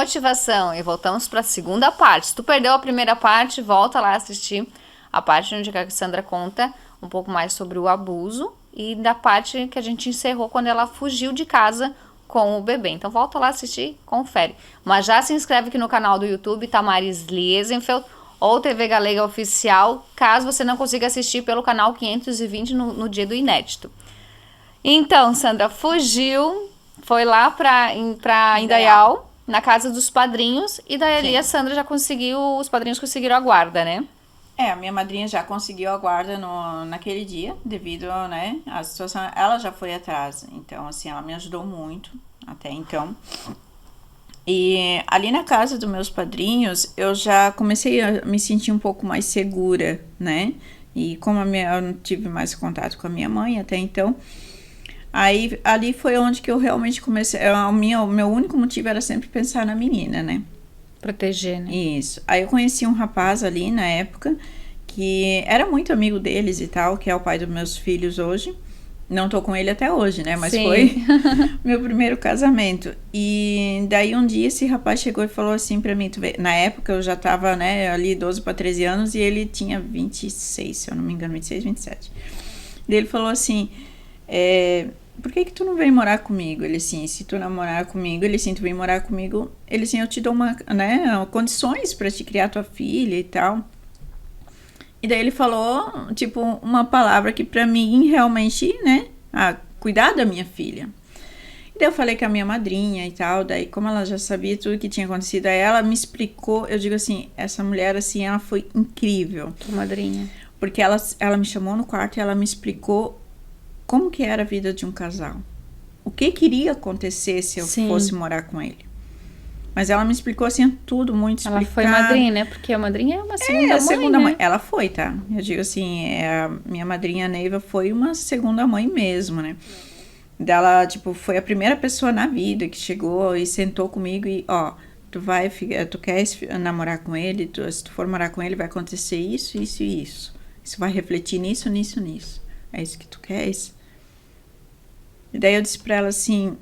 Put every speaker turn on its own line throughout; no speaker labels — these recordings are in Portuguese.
motivação. E voltamos para a segunda parte. Se tu perdeu a primeira parte, volta lá assistir a parte onde a Cassandra conta um pouco mais sobre o abuso e da parte que a gente encerrou quando ela fugiu de casa com o bebê. Então volta lá assistir, confere. Mas já se inscreve aqui no canal do YouTube, Tamaris Liesenfeld, ou TV Galega Oficial, caso você não consiga assistir pelo canal 520 no dia do inédito. Então, Sandra fugiu, foi lá pra Indaial, na casa dos padrinhos, e daí ali a Sandra já conseguiu, os padrinhos conseguiram a guarda, né?
A minha madrinha já conseguiu a guarda naquele dia, devido, né, à situação. Ela já foi atrás, então, assim, ela me ajudou muito até então. E ali na casa dos meus padrinhos, eu já comecei a me sentir um pouco mais segura, né? E como eu não tive mais contato com a minha mãe até então, aí ali foi onde que eu realmente comecei. O meu único motivo era sempre pensar na menina, né?
Proteger, né?
Isso. Aí eu conheci um rapaz ali na época que era muito amigo deles e tal, que é o pai dos meus filhos hoje. Não tô com ele até hoje, né? Mas
Sim.
foi meu primeiro casamento. E daí um dia esse rapaz chegou e falou assim pra mim, tu vê, na época eu já tava, né, ali 12 para 13 anos e ele tinha 26, se eu não me engano, 26, 27. Daí ele falou assim, por que tu não vem morar comigo? Ele assim, se tu namorar comigo, ele assim, tu vem morar comigo, ele assim, eu te dou condições pra te criar tua filha e tal. E daí ele falou, tipo, uma palavra que pra mim realmente, né, cuidar da minha filha. E daí eu falei com a minha madrinha e tal, daí como ela já sabia tudo que tinha acontecido, aí ela me explicou, eu digo assim, essa mulher assim, ela foi incrível.
Tua madrinha.
Porque ela me chamou no quarto e ela me explicou como que era a vida de um casal. O que iria acontecer se eu fosse morar com ele. Mas ela me explicou assim tudo muito explicado.
Ela foi madrinha, né? Porque a madrinha é uma segunda mãe, né?
Ela foi, tá? Eu digo assim, a minha madrinha Neiva foi uma segunda mãe mesmo, né? Dela, tipo, foi a primeira pessoa na vida que chegou e sentou comigo e, ó, tu quer namorar com ele, se tu for morar com ele vai acontecer isso, isso e isso. Isso vai refletir nisso, nisso, nisso. É isso que tu queres? E daí eu disse pra ela assim,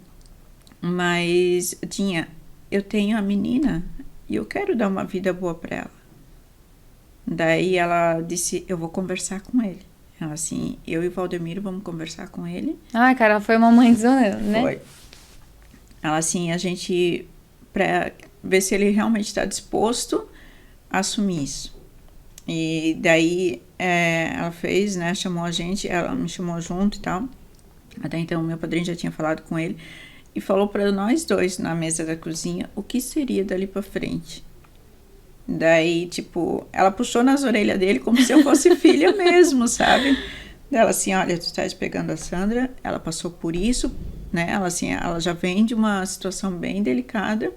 mas, Dinha, eu tenho a menina e eu quero dar uma vida boa pra ela. Daí ela disse, eu vou conversar com ele. Ela assim, eu e o Valdemiro vamos conversar com ele.
Ai, cara, ela foi uma mãezona, né?
Foi. Ela assim, a gente, pra ver se ele realmente tá disposto a assumir isso. E daí ela fez, né, chamou a gente, ela me chamou junto e tal. Até então meu padrinho já tinha falado com ele. E falou para nós dois na mesa da cozinha o que seria dali para frente. Daí, tipo, ela puxou nas orelhas dele como se eu fosse filha mesmo, sabe? Ela assim, olha, tu estás pegando a Sandra, ela passou por isso, né? Ela assim, ela já vem de uma situação bem delicada.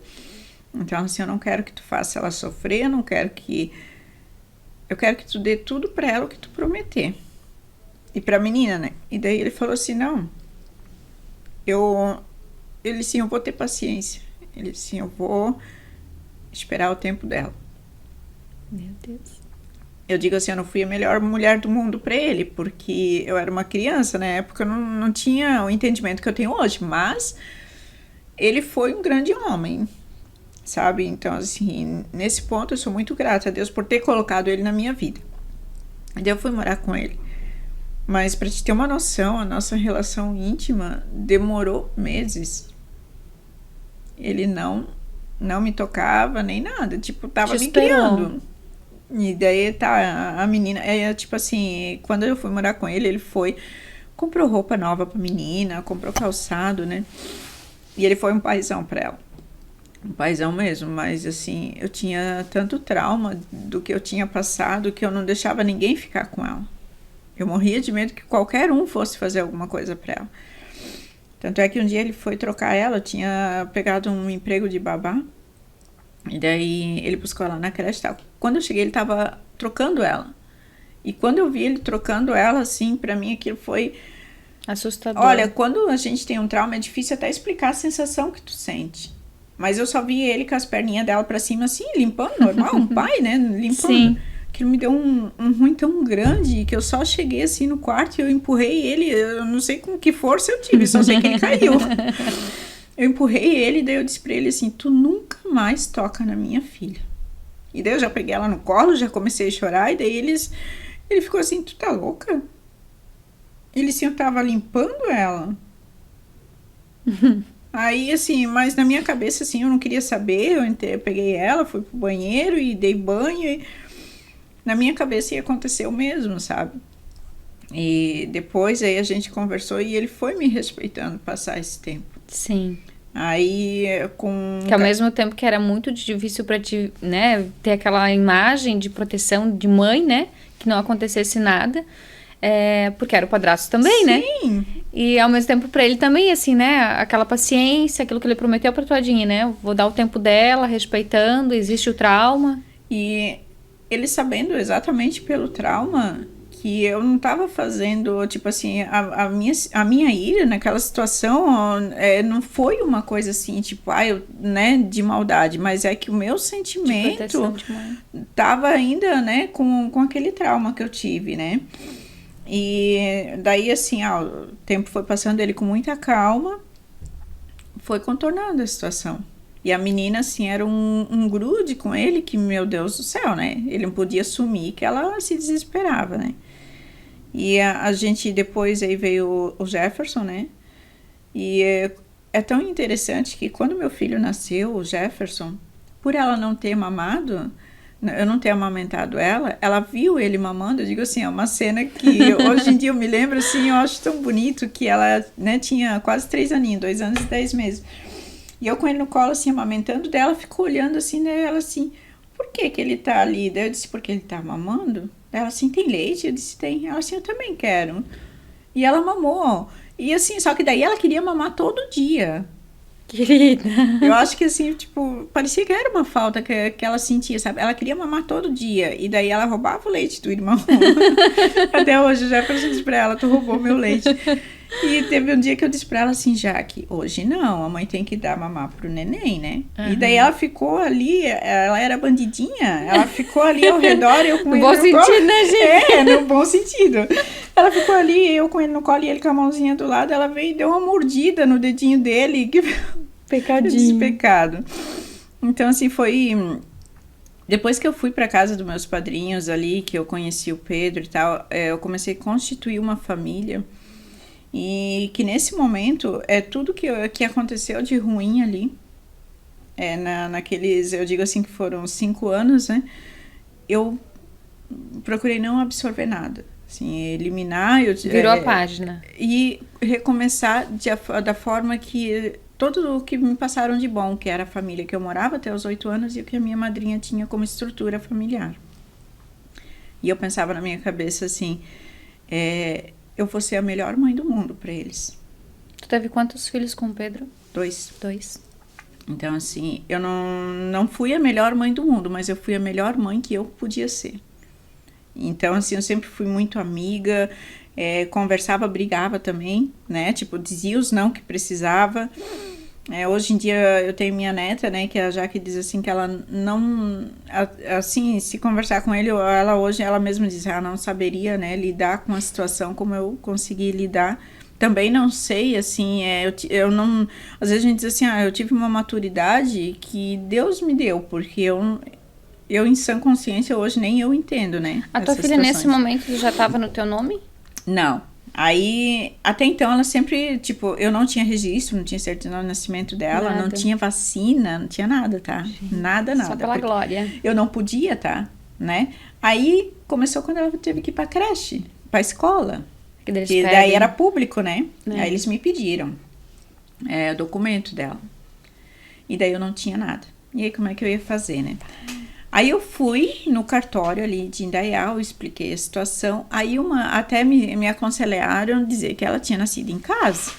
Então, assim, eu não quero que tu faça ela sofrer, eu quero que tu dê tudo para ela o que tu prometer. E pra menina, né? E daí ele falou assim, não, ele sim, eu vou ter paciência. Ele sim, eu vou esperar o tempo dela.
Meu Deus.
Eu digo assim, eu não fui a melhor mulher do mundo pra ele, porque eu era uma criança, na época eu não tinha o entendimento que eu tenho hoje, mas ele foi um grande homem, sabe? Então, assim, nesse ponto eu sou muito grata a Deus por ter colocado ele na minha vida. E daí eu fui morar com ele. Mas pra te ter uma noção, a nossa relação íntima demorou meses. Ele não me tocava nem nada, tipo, tava me criando. E daí tá, a menina, tipo assim, quando eu fui morar com ele, ele foi, comprou roupa nova pra menina, comprou calçado, né? E ele foi um paizão pra ela. Um paizão mesmo, mas assim, eu tinha tanto trauma do que eu tinha passado que eu não deixava ninguém ficar com ela. Eu morria de medo que qualquer um fosse fazer alguma coisa pra ela. Tanto é que um dia ele foi trocar ela, eu tinha pegado um emprego de babá. E daí ele buscou ela na creche e tal. Quando eu cheguei, ele tava trocando ela. E quando eu vi ele trocando ela, assim, pra mim aquilo foi...
assustador.
Olha, quando a gente tem um trauma, é difícil até explicar a sensação que tu sente. Mas eu só vi ele com as perninhas dela pra cima, assim, limpando, normal, um pai, né, limpando.
Sim.
Aquilo me deu um ruim tão grande que eu só cheguei assim no quarto e eu empurrei ele, eu não sei com que força eu tive, só sei que ele caiu. Eu empurrei ele e daí eu disse pra ele assim, tu nunca mais toca na minha filha. E daí eu já peguei ela no colo, já comecei a chorar, e daí ele ficou assim, tu tá louca? Ele assim, eu tava limpando ela. Aí, assim, mas na minha cabeça, assim, eu não queria saber, eu peguei ela, fui pro banheiro e dei banho, e na minha cabeça ia acontecer o mesmo, sabe? E depois aí a gente conversou e ele foi me respeitando passar esse tempo.
Sim.
Aí, com...
Que ao mesmo tempo que era muito difícil pra ti, né, ter aquela imagem de proteção de mãe, né, que não acontecesse nada, porque era o padrasto também, né?
Sim.
E ao mesmo tempo pra ele também, assim, né, aquela paciência, aquilo que ele prometeu pra Todinha, né, vou dar o tempo dela, respeitando, existe o trauma.
E ele sabendo exatamente pelo trauma que eu não estava fazendo, tipo assim, a minha ira naquela situação não foi uma coisa assim, tipo, né, de maldade, mas é que o meu sentimento tava ainda, né, com aquele trauma que eu tive, né? E daí, assim, o tempo foi passando, ele com muita calma foi contornando a situação. E a menina, assim, era um grude com ele que, meu Deus do céu, né? Ele não podia assumir que ela se desesperava, né? E a gente, depois aí veio o Jefferson, né? E é tão interessante que quando meu filho nasceu, o Jefferson, por ela não ter mamado, eu não ter amamentado ela, ela viu ele mamando, eu digo assim, é uma cena que hoje em dia eu me lembro, assim, eu acho tão bonito que ela, né, tinha quase 3 aninhos, 2 anos e 10 meses. E eu com ele no colo, assim, amamentando dela, ficou olhando assim, né, ela assim, por que ele tá ali? Daí eu disse, porque ele tá mamando? Ela assim, tem leite? Eu disse, tem. Ela assim, eu também quero. E ela mamou. E assim, só que daí ela queria mamar todo dia.
Querida.
Eu acho que assim, tipo, parecia que era uma falta que ela sentia, sabe? Ela queria mamar todo dia. E daí ela roubava o leite do irmão. Até hoje, já disse pra ela, tu roubou meu leite. E teve um dia que eu disse pra ela assim, Jaque, hoje não, a mãe tem que dar mamar pro neném, né? Uhum. E daí ela ficou ali, ela era bandidinha, ela ficou ali ao redor, eu com
no
ele
bom sentido, colo. Né, gente?
No bom sentido. Ela ficou ali, eu com ele no colo e ele com a mãozinha do lado, ela veio e deu uma mordida no dedinho dele.
Pecadinho.
Pecado. Então, assim, foi... Depois que eu fui pra casa dos meus padrinhos ali, que eu conheci o Pedro e tal, eu comecei a constituir uma família. E que nesse momento, tudo que aconteceu de ruim ali, naqueles, eu digo assim, que foram 5 anos, né? Eu procurei não absorver nada. Assim, eliminar...
Virou a página.
E recomeçar da forma que... Tudo o que me passaram de bom, que era a família que eu morava até os 8 anos e o que a minha madrinha tinha como estrutura familiar. E eu pensava na minha cabeça assim... eu vou ser a melhor mãe do mundo para eles.
Tu teve quantos filhos com o Pedro?
2.
2.
Então, assim, eu não fui a melhor mãe do mundo, mas eu fui a melhor mãe que eu podia ser. Então, assim, eu sempre fui muito amiga, conversava, brigava também, né? Tipo, dizia os não que precisava. Hoje em dia eu tenho minha neta, né, que a Jaque diz assim que ela não, assim, se conversar com ele, ela hoje, ela mesma diz, ela não saberia, né, lidar com a situação como eu consegui lidar. Também não sei, assim, eu não, às vezes a gente diz assim, eu tive uma maturidade que Deus me deu, porque eu em sã consciência hoje nem eu entendo, né.
A tua filha nesse momento já estava no teu nome?
Não. Aí, até então, ela sempre, tipo, eu não tinha registro, não tinha certidão de nascimento dela, não tinha vacina, não tinha nada, tá? Gente, nada.
Só pela glória.
Eu não podia, tá? Né? Aí, começou quando ela teve que ir pra creche, pra escola.
Que
daí era público, né? Aí eles me pediram o documento dela. E daí eu não tinha nada. E aí, como é que eu ia fazer, né? Aí eu fui no cartório ali de Indaial, expliquei a situação. Aí até me aconselharam dizer que ela tinha nascido em casa.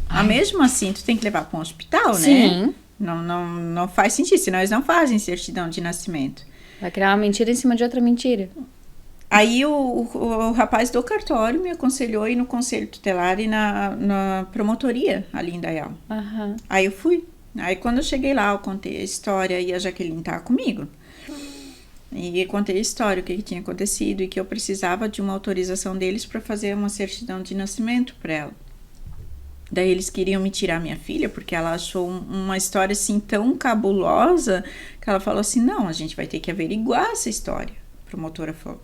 Mas mesmo assim, tu tem que levar para um hospital,
Sim.
né? Não faz sentido, senão eles não fazem certidão de nascimento.
Vai criar uma mentira em cima de outra mentira.
Aí o rapaz do cartório me aconselhou a ir no conselho tutelar e na promotoria ali em Indaial.
Uhum.
Aí eu fui. Aí quando eu cheguei lá, eu contei a história e a Jaqueline tá comigo. E contei a história, o que tinha acontecido e que eu precisava de uma autorização deles para fazer uma certidão de nascimento para ela. Daí eles queriam me tirar minha filha, porque ela achou uma história assim tão cabulosa, que ela falou assim, não, a gente vai ter que averiguar essa história, a promotora falou.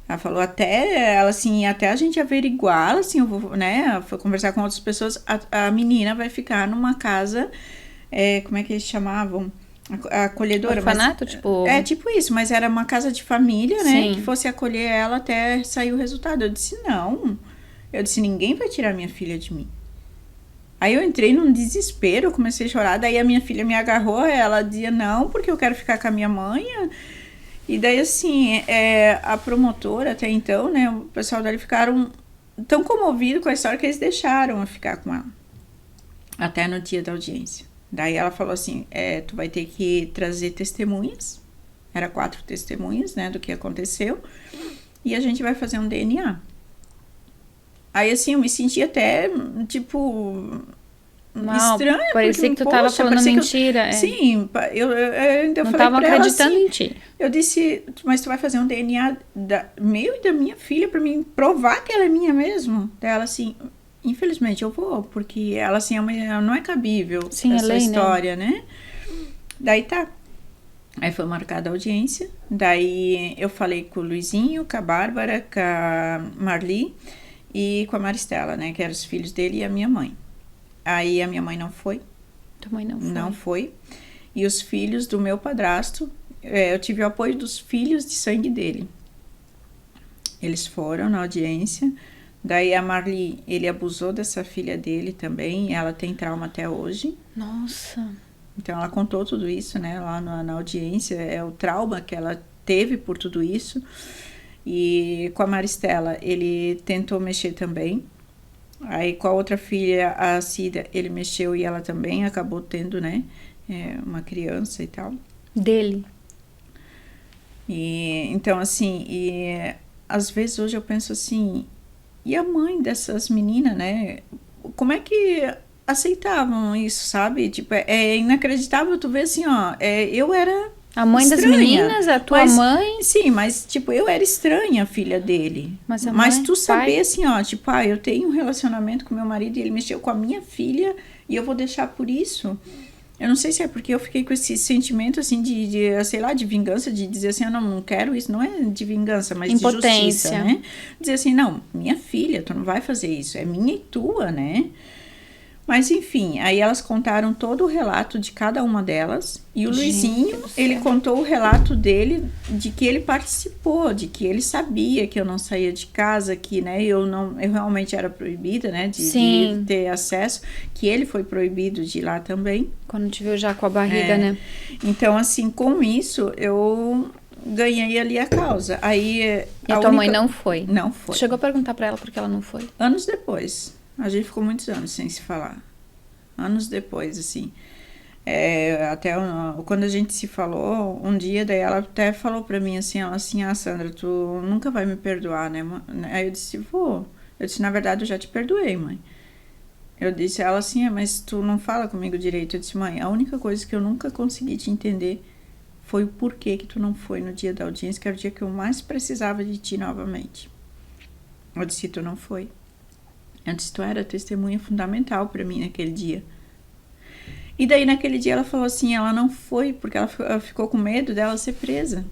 Ela falou até a gente averiguar, assim, eu vou, né, foi conversar com outras pessoas, a menina vai ficar numa casa, como é que eles chamavam? Acolhedora.
Orfanato, tipo...
É, tipo isso, mas era uma casa de família, né,
Sim.
que fosse acolher ela até sair o resultado. Eu disse, não, ninguém vai tirar minha filha de mim. Aí eu entrei num desespero, eu comecei a chorar, daí a minha filha me agarrou, ela dizia, não, porque eu quero ficar com a minha mãe. E daí, assim, a promotora, até então, né, o pessoal dali ficaram tão comovidos com a história que eles deixaram eu ficar com ela. Até no dia da audiência. Daí ela falou assim, tu vai ter que trazer testemunhas. Era 4 testemunhas, né, do que aconteceu. E a gente vai fazer um DNA. Aí, assim, eu me senti até, tipo... estranha,
parecia
porque,
que tu tava falando mentira.
Sim, eu ainda
não
falei
tava
pra ela
acreditando
assim,
em ti.
eu disse, mas tu vai fazer um DNA meu e da minha filha pra mim provar que ela é minha mesmo? Daí ela assim, infelizmente eu vou, porque ela assim, não é cabível essa
lei,
história, né? Daí tá. Aí foi marcada a audiência, daí eu falei com o Luizinho, com a Bárbara, com a Marli e com a Maristela, né, que eram os filhos dele e a minha mãe. Aí a minha mãe não foi.
Tua mãe não foi.
Não foi. E os filhos do meu padrasto, eu tive o apoio dos filhos de sangue dele. Eles foram na audiência. Daí a Marli, ele abusou dessa filha dele também. Ela tem trauma até hoje.
Nossa.
Então ela contou tudo isso, né, lá na audiência. É o trauma que ela teve por tudo isso. E com a Maristela, ele tentou mexer também. Aí com a outra filha, a Cida, ele mexeu e ela também acabou tendo, né, uma criança e tal.
Dele.
E então, assim, às vezes hoje eu penso assim, e a mãe dessas meninas, né, como é que aceitavam isso, sabe? Tipo, é inacreditável tu ver assim, ó, eu era...
A mãe
estranha,
das meninas, a tua mãe...
Sim, mas, tipo, eu era estranha, filha dele.
Mas
tu saber, assim, ó, tipo, eu tenho um relacionamento com meu marido e ele mexeu com a minha filha e eu vou deixar por isso. Eu não sei se é porque eu fiquei com esse sentimento, assim, de sei lá, de vingança, de dizer assim, eu não quero isso. Não é de vingança, mas
impotência.
De justiça, né? Dizer assim, não, minha filha, tu não vai fazer isso. É minha e tua, né? Mas enfim, aí elas contaram todo o relato de cada uma delas. E o Luizinho, ele contou o relato dele, de que ele participou, de que ele sabia que eu não saía de casa, que, né, eu realmente era proibida, né, de ter acesso, que ele foi proibido de ir lá também.
Quando te viu já com a barriga, né?
Então, assim, com isso, eu ganhei ali a causa. Aí,
e a tua mãe não foi?
Não foi.
Chegou a perguntar pra ela por que ela não foi?
Anos depois. A gente ficou muitos anos sem se falar. Anos depois, assim. Até quando a gente se falou, um dia, daí ela até falou pra mim assim, Sandra, tu nunca vai me perdoar, né? Aí eu disse, vou. Eu disse, na verdade, eu já te perdoei, mãe. Eu disse a ela assim, mas tu não fala comigo direito. Eu disse, mãe, a única coisa que eu nunca consegui te entender foi o porquê que tu não foi no dia da audiência, que era o dia que eu mais precisava de ti novamente. Eu disse, tu não foi. Eu disse, tu era testemunha fundamental para mim naquele dia. E daí naquele dia ela falou assim, ela não foi porque ela ficou com medo dela ser presa.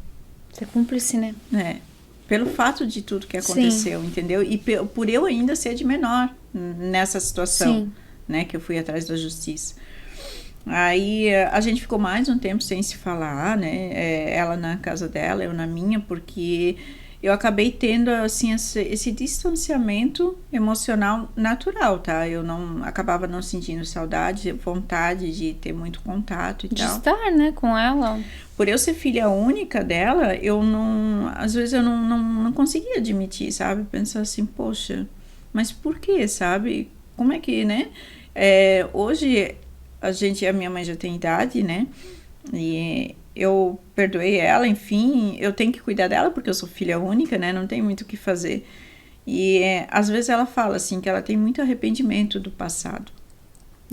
Ser cúmplice, né?
Pelo fato de tudo que aconteceu, entendeu? E por eu ainda ser de menor nessa situação, né? Que eu fui atrás da justiça. Aí a gente ficou mais um tempo sem se falar, né? Ela na casa dela, eu na minha, porque... eu acabei tendo, assim, esse distanciamento emocional natural, tá? Eu acabava não sentindo saudade, vontade de ter muito contato e tal.
De estar, né, com ela.
Por eu ser filha única dela, às vezes eu não conseguia admitir, sabe? Pensar assim, poxa, mas por quê, sabe? Como é que, né? Hoje, a minha mãe já tem idade, né? E... eu perdoei ela, enfim, eu tenho que cuidar dela porque eu sou filha única, né, não tem muito o que fazer. E às vezes ela fala assim, que ela tem muito arrependimento do passado.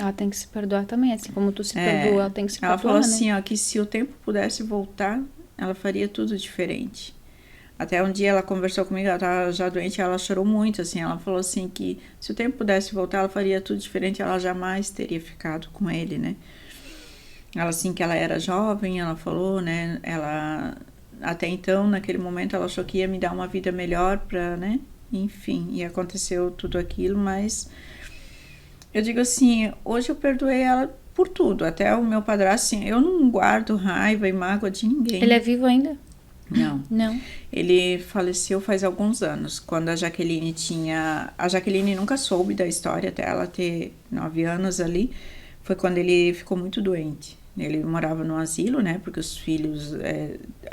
Ela tem que se perdoar também, assim como tu se perdoa, ela tem que se perdoar,
Ela falou
né?
assim, ó, que se o tempo pudesse voltar, ela faria tudo diferente. Até um dia ela conversou comigo, ela estava já doente, ela chorou muito, assim, ela falou assim que se o tempo pudesse voltar, ela faria tudo diferente, ela jamais teria ficado com ele, né? Ela, assim, que ela era jovem, ela falou, né, ela, até então, naquele momento, ela achou que ia me dar uma vida melhor pra, né, enfim, e aconteceu tudo aquilo, mas eu digo assim, hoje eu perdoei ela por tudo, até o meu padrasto, assim, eu não guardo raiva e mágoa de ninguém.
Ele é vivo ainda?
Não.
Não.
Ele faleceu faz alguns anos, quando a Jaqueline nunca soube da história, até ela ter 9 anos ali, foi quando ele ficou muito doente. Ele morava no asilo, né, porque os filhos...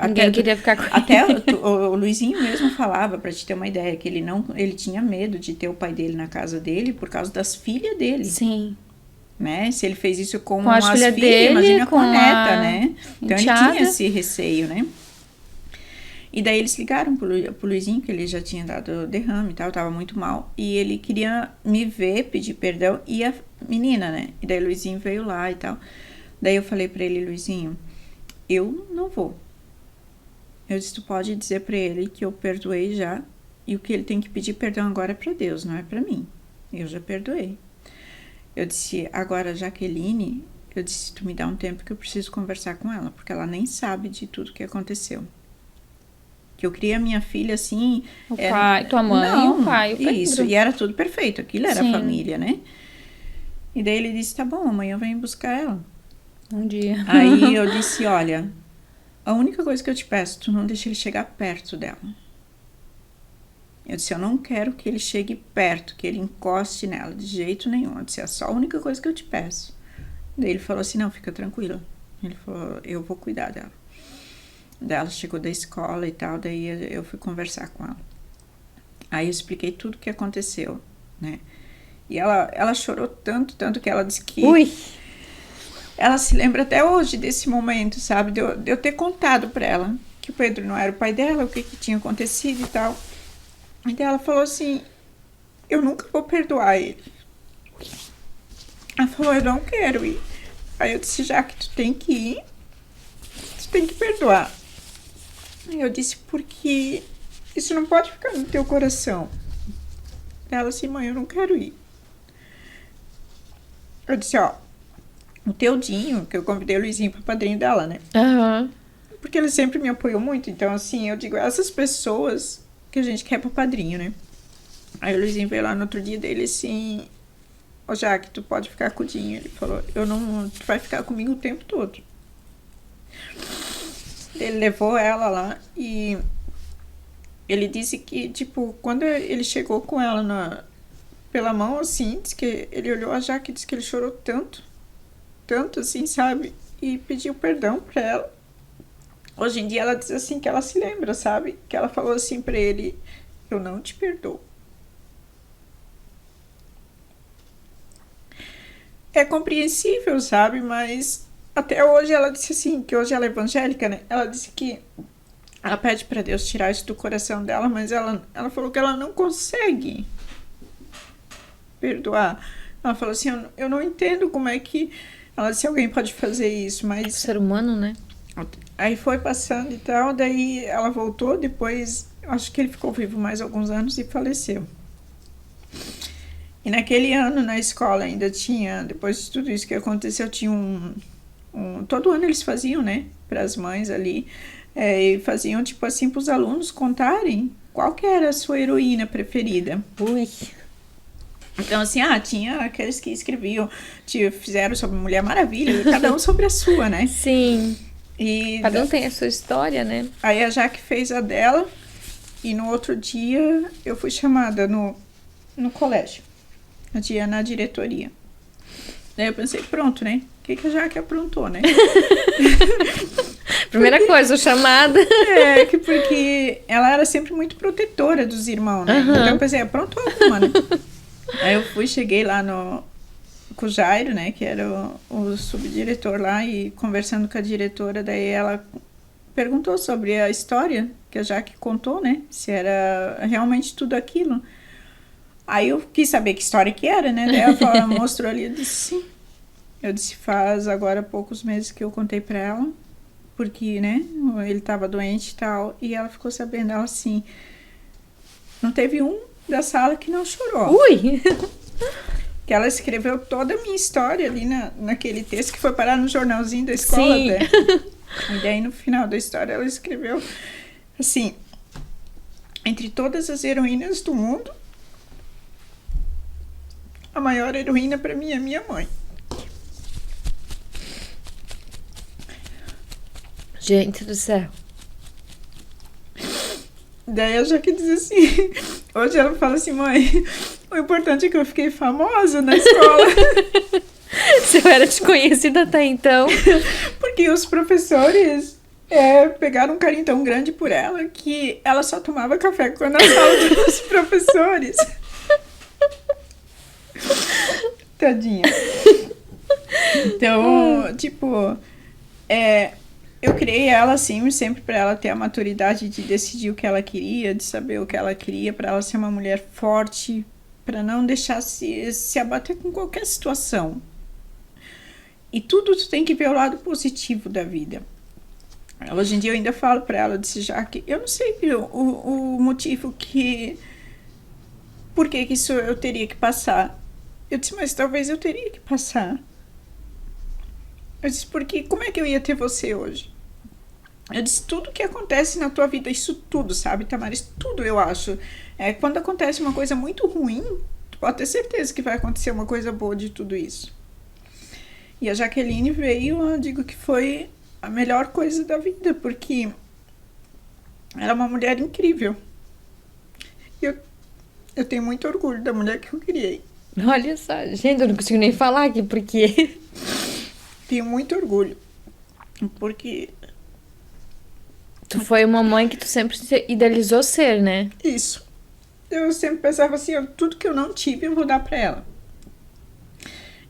Ninguém queria ficar com ele.
Até o Luizinho mesmo falava, pra te ter uma ideia, que ele tinha medo de ter o pai dele na casa dele por causa das filhas dele.
Sim.
Né? Se ele fez isso com
as
as
filhas
filhas,
dele,
imagina
com
com a neta,
a
né? Então
enteada.
ele tinha esse receio, né? E daí eles ligaram pro Luizinho, que ele já tinha dado derrame e tal, tava muito mal. E ele queria me ver, pedir perdão, e a menina, né? E daí o Luizinho veio lá e tal. Daí eu falei pra ele, Luizinho, eu não vou. Eu disse, tu pode dizer pra ele que eu perdoei já, e o que ele tem que pedir perdão agora é pra Deus, não é pra mim. Eu já perdoei. Eu disse, agora a Jaqueline, eu disse, tu me dá um tempo que eu preciso conversar com ela, porque ela nem sabe de tudo que aconteceu. Que eu criei a minha filha assim...
Pai, tua mãe,
não,
o pai, o Pedro.
Isso, e era tudo perfeito, aquilo era
Sim.
a família, né? E daí ele disse, tá bom, amanhã eu venho buscar ela.
Um dia.
Aí eu disse, olha, a única coisa que eu te peço, tu não deixa ele chegar perto dela. Eu disse, eu não quero que ele chegue perto, que ele encoste nela, de jeito nenhum. Eu disse, é só a única coisa que eu te peço. Daí ele falou assim, não, fica tranquila. Ele falou, eu vou cuidar dela. Daí ela chegou da escola e tal, daí eu fui conversar com ela. Aí eu expliquei tudo o que aconteceu, né? E ela chorou tanto que ela disse que...
Ui!
Ela se lembra até hoje desse momento, sabe? De eu ter contado pra ela que o Pedro não era o pai dela, o que tinha acontecido e tal. E daí ela falou assim, eu nunca vou perdoar ele. Ela falou, eu não quero ir. Aí eu disse, já que tu tem que ir, tu tem que perdoar. Aí eu disse, porque isso não pode ficar no teu coração. Ela assim, mãe, eu não quero ir. Eu disse, ó, o teu Dinho, que eu convidei o Luizinho para padrinho dela, né?
Aham.
Porque ele sempre me apoiou muito, então assim, eu digo, essas pessoas que a gente quer para padrinho, né? Aí o Luizinho veio lá no outro dia dele assim, ô Jaque, tu pode ficar com o Dinho. Ele falou, eu não, tu vai ficar comigo o tempo todo. Ele levou ela lá e ele disse que, tipo, quando ele chegou com ela pela mão, assim, disse que ele olhou a Jaque e disse que ele chorou tanto, assim, sabe? E pediu perdão pra ela. Hoje em dia ela diz assim que ela se lembra, sabe? Que ela falou assim pra ele, eu não te perdoo. É compreensível, sabe? Mas até hoje ela disse assim, que hoje ela é evangélica, né? Ela disse que ela pede pra Deus tirar isso do coração dela, mas ela falou que ela não consegue perdoar. Ela falou assim, eu não entendo como é que... Ela disse, alguém pode fazer isso, mas...
Ser humano, né?
Aí foi passando e tal, daí ela voltou, depois acho que ele ficou vivo mais alguns anos e faleceu. E naquele ano na escola ainda tinha, depois de tudo isso que aconteceu, tinha todo ano eles faziam, né, para as mães ali, e faziam tipo assim para os alunos contarem qual que era a sua heroína preferida.
Ui!
Então, assim, tinha aqueles que escreviam, fizeram sobre Mulher Maravilha, cada um sobre a sua, né?
Sim.
E
Cada um tem a sua história, né?
aí a Jaque fez a dela e no outro dia eu fui chamada no colégio, no dia na diretoria. Daí eu pensei, pronto, né? O que a Jaque aprontou, né?
Primeira coisa, o chamado.
Porque ela era sempre muito protetora dos irmãos, né?
Uhum.
Então eu pensei, aprontou alguma, né? Aí eu cheguei lá com o Jairo, né, que era o subdiretor lá, e conversando com a diretora, daí ela perguntou sobre a história que a Jaque contou, né, se era realmente tudo aquilo. Aí eu quis saber que história que era, né, daí ela mostrou ali, eu disse sim. Eu disse, faz agora poucos meses que eu contei pra ela, porque, né, ele tava doente e tal, e ela ficou sabendo, ela assim, não teve um da sala que não chorou.
Ui!
Que ela escreveu toda a minha história ali naquele texto que foi parar no jornalzinho da escola.
Sim.
Até. E daí no final da história ela escreveu assim, entre todas as heroínas do mundo, a maior heroína para mim é minha mãe.
Gente do céu.
Daí a Jaque diz assim, hoje ela fala assim, mãe, o importante é que eu fiquei famosa na escola.
Se eu era desconhecida até então.
Porque os professores pegaram um carinho tão grande por ela que ela só tomava café quando a sala dos professores. Tadinha. Então, tipo, eu criei ela assim, sempre para ela ter a maturidade de decidir o que ela queria, de saber o que ela queria, para ela ser uma mulher forte, para não deixar se abater com qualquer situação. E tudo tu tem que ver o lado positivo da vida. Hoje em dia eu ainda falo para ela, eu disse, Jaque, eu não sei o motivo por que isso eu teria que passar. Eu disse, mas talvez eu teria que passar. Eu disse, porque como é que eu ia ter você hoje? Eu disse, tudo que acontece na tua vida, isso tudo, sabe, Tamaris? Tudo, eu acho. Quando acontece uma coisa muito ruim, tu pode ter certeza que vai acontecer uma coisa boa de tudo isso. E a Jaqueline veio, eu digo que foi a melhor coisa da vida, porque ela é uma mulher incrível. Eu tenho muito orgulho da mulher que eu criei.
Olha só, gente, eu não consigo nem falar aqui, porque...
Tenho muito orgulho, porque...
Tu foi uma mãe que tu sempre idealizou ser, né?
Isso. Eu sempre pensava assim, tudo que eu não tive, eu vou dar pra ela.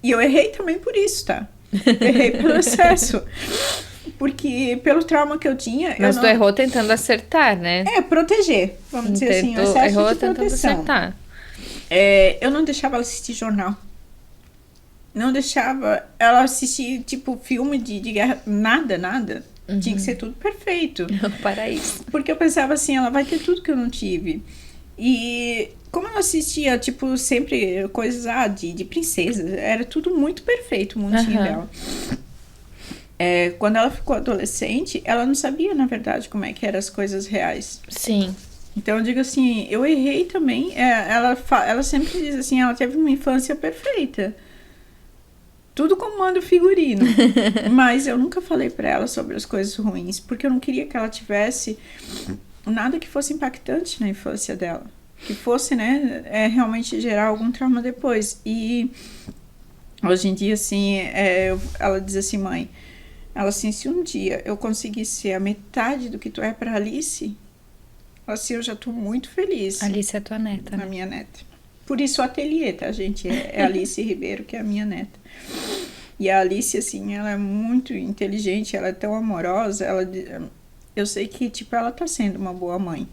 E eu errei também por isso, tá? Errei pelo excesso. Porque pelo trauma que eu tinha...
Mas tu errou tentando acertar, né?
Proteger. Vamos dizer assim, o excesso
errou
de
tentando
proteção.
acertar.
Eu não deixava ela assistir jornal. Não deixava ela assistir, tipo, filme de guerra. Nada. Uhum. Tinha que ser tudo perfeito.
Paraíso.
Porque eu pensava assim, ela vai ter tudo que eu não tive. E como ela assistia, tipo, sempre coisas de princesa, era tudo muito perfeito, o mundinho dela. Quando ela ficou adolescente, ela não sabia, na verdade, como é que eram as coisas reais.
Sim.
Então, eu digo assim, eu errei também. Ela sempre diz assim, ela teve uma infância perfeita. Tudo como manda o figurino. Mas eu nunca falei pra ela sobre as coisas ruins, porque eu não queria que ela tivesse nada que fosse impactante na infância dela. Que fosse, né, realmente gerar algum trauma depois. E hoje em dia, assim, ela diz assim, mãe, ela assim, se um dia eu conseguisse ser a metade do que tu é pra Alice, assim, eu já tô muito feliz.
Alice é tua neta, né?
A minha neta. Por isso o ateliê, tá, gente? É Alice Ribeiro, que é a minha neta. E a Alice, assim, ela é muito inteligente, ela é tão amorosa, eu sei que, tipo, ela tá sendo uma boa mãe.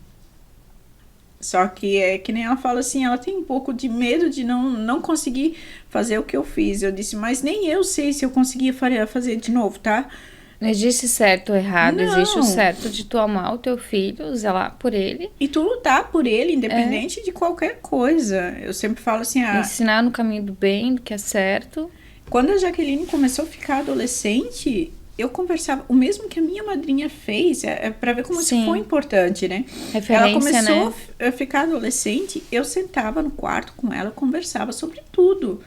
Só que que nem ela fala assim, ela tem um pouco de medo de não conseguir fazer o que eu fiz. Eu disse, mas nem eu sei se eu conseguia fazer de novo, tá?
Não existe certo ou errado,
Não.
Existe o certo de tu amar o teu filho, zelar por ele.
E tu lutar por ele, independente de qualquer coisa. Eu sempre falo assim,
ensinar no caminho do bem, do que é certo.
Quando a Jaqueline começou a ficar adolescente, eu conversava, o mesmo que a minha madrinha fez, para ver como isso foi importante, né?
Referência,
ela começou,
né?
A ficar adolescente, eu sentava no quarto com ela, conversava sobre tudo.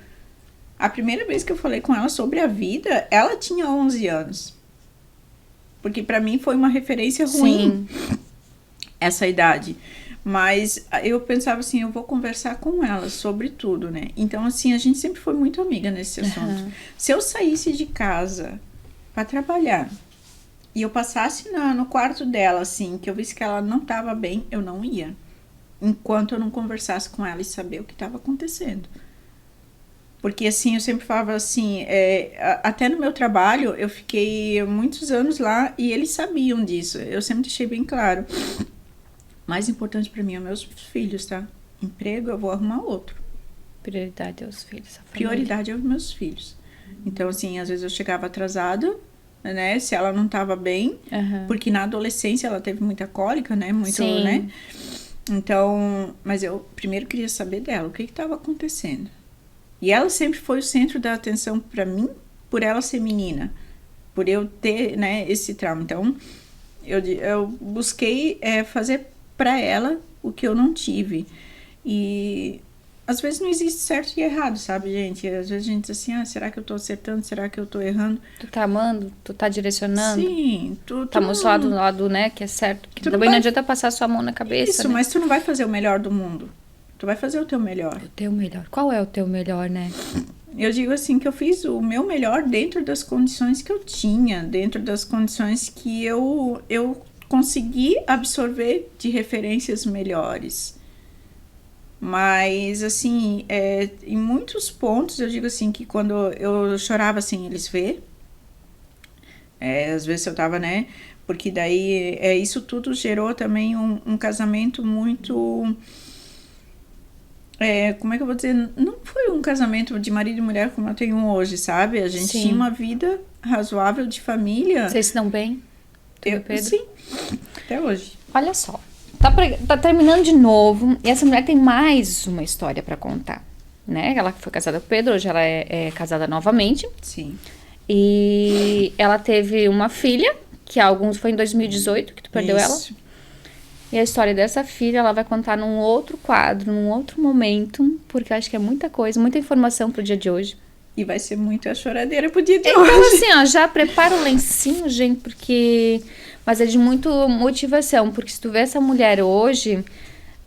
A primeira vez que eu falei com ela sobre a vida, ela tinha 11 anos. Porque para mim foi uma referência ruim, essa idade. Mas eu pensava assim, eu vou conversar com ela sobre tudo, né? Então, assim, a gente sempre foi muito amiga nesse assunto. Se eu saísse de casa para trabalhar e eu passasse no quarto dela, assim, que eu visse que ela não estava bem, eu não ia. Enquanto eu não conversasse com ela e saber o que estava acontecendo. Porque, assim, eu sempre falava assim, até no meu trabalho, eu fiquei muitos anos lá e eles sabiam disso. Eu sempre deixei bem claro. Mais importante para mim é meus filhos, tá? Emprego, eu vou arrumar outro.
Prioridade aos filhos.
Prioridade aos meus filhos. Então, assim, às vezes eu chegava atrasada né? Se ela não estava bem, porque na adolescência ela teve muita cólica, né? Muito,
Sim.
né? Então, mas eu primeiro queria saber dela, o que estava acontecendo. E ela sempre foi o centro da atenção para mim, por ela ser menina, por eu ter, né, esse trauma. Então, eu busquei fazer para ela o que eu não tive. E às vezes não existe certo e errado, sabe, gente? Às vezes a gente diz assim, será que eu tô acertando? Será que eu tô errando?
Tu tá amando? Tu tá direcionando?
Sim.
Tá mostrando do lado, né, que é certo. Que também não adianta passar sua mão na cabeça,
Isso,
né?
mas tu não vai fazer o melhor do mundo. Tu vai fazer o teu melhor.
O teu melhor. Qual é o teu melhor, né?
Eu digo assim que eu fiz o meu melhor dentro das condições que eu tinha, dentro das condições que eu consegui absorver de referências melhores. Mas, assim, em muitos pontos eu digo assim que quando eu chorava sem eles ver, às vezes eu tava, né? Porque daí isso tudo gerou também um casamento muito... como é que eu vou dizer? Não foi um casamento de marido e mulher como eu tenho hoje, sabe? A gente
Sim.
tinha uma vida razoável de família.
Vocês se dão bem? Tu e o Pedro?
Sim, até hoje.
Olha só. Tá terminando de novo. E essa mulher tem mais uma história pra contar, né? Ela foi casada com o Pedro, hoje ela é casada novamente.
Sim.
E ela teve uma filha, que foi em 2018 que tu perdeu ela.
Isso.
E a história dessa filha, ela vai contar num outro quadro, num outro momento, porque eu acho que é muita coisa, muita informação pro dia de hoje.
E vai ser muito a choradeira pro dia de
Então,
hoje.
assim, ó, já prepara o lencinho, gente, porque... Mas é de muito motivação, porque se tu vê essa mulher hoje,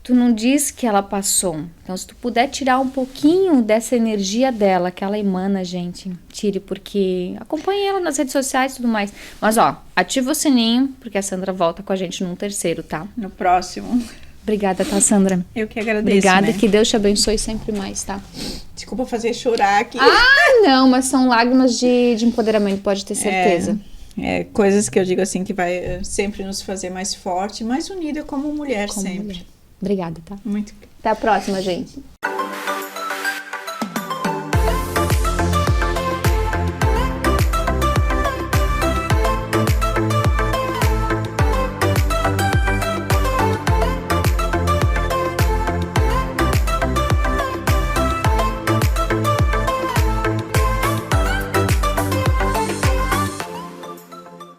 tu não diz que ela passou. Então, se tu puder tirar um pouquinho dessa energia dela, que ela emana, gente, tire, porque acompanhe ela nas redes sociais e tudo mais. Mas, ó, ativa o sininho, porque a Sandra volta com a gente num terceiro, tá?
No próximo.
Obrigada, tá, Sandra?
Eu que agradeço,
Obrigada,
né?
que Deus te abençoe sempre mais, tá?
Desculpa fazer chorar aqui.
Não, mas são lágrimas de empoderamento, pode ter certeza.
Coisas que eu digo assim que vai sempre nos fazer mais forte, mais unida como mulher
Como
sempre.
mulher. Obrigada, tá?
Muito.
Até a próxima, gente.